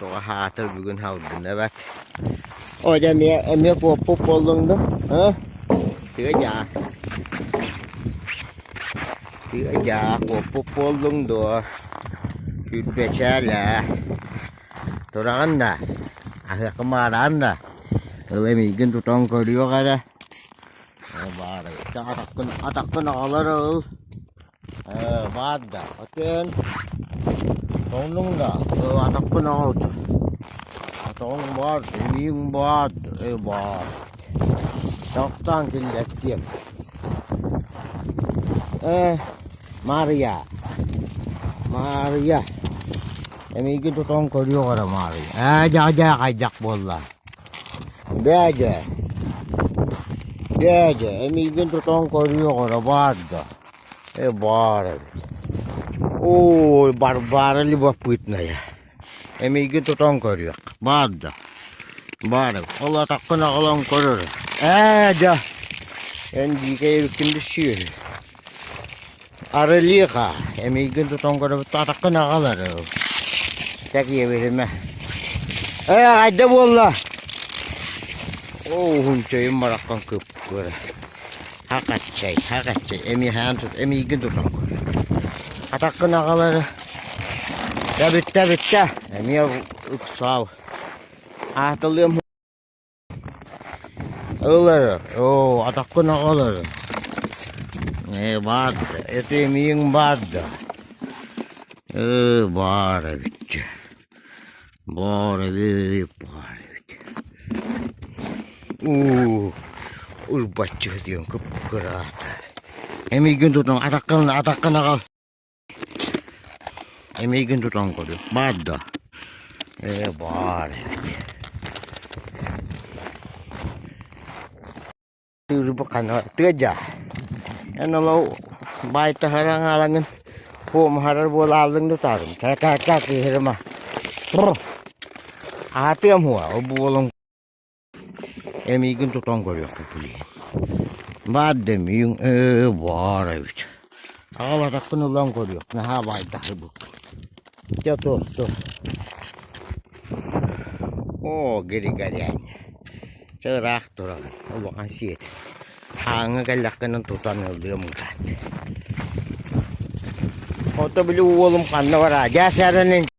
Toğa hatır bugün havdun evet. O da eme pop oldun ha? Tía già của popo lung đùa thịt bè xe là tôi đang ăn nè à cái mà đã ăn nè rồi mình kinh tụi trong coi điêu cái đây bà này cho atak cái nào rồi bà đã ở trên trong lung đã atak cái nào trong bà miếng bà chọc tăng cái lẹt tiệm Maria em ingin tutong ko diyo ka na Maria jaga kajak bola beja em ingin tutong ko diyo ka na bada bara barbara libapit na ya em ingin tutong ko diyo bada Allah takko na kalang ko rin hindi kayo kindisyon Aralika, emigin tutong ko na tatak ko na kalaro. Taki bilme. Hadi valla. Huncayım marakkan kıpkırı. Hakatçay. Emigin tutong ko. Tatak ko na kalaro. Bitti. Emiye uksav. Hatırlıyorum. Öyle. Atak ko na kalaro. Bad, ito yung bad. Baravit. Ulbaçı diyorum kıpkırata. Emigin tutong atakkan akal. Emigin tutong ko diyor. Bad. Baravit. Turubakan tiga. Ano lo bay taharang alangin po maharar bola alang do tarum kaka hirma ati am huwa obolong emigin tutong ko yok puli badem yung baravit ala takun ulang ko yok na habay taharbo to giri-garian cerak turang obakan siet Hangagalak ka ng tutangal diyan mong kat. Oto bilu walong kan na wara. Jasaranin.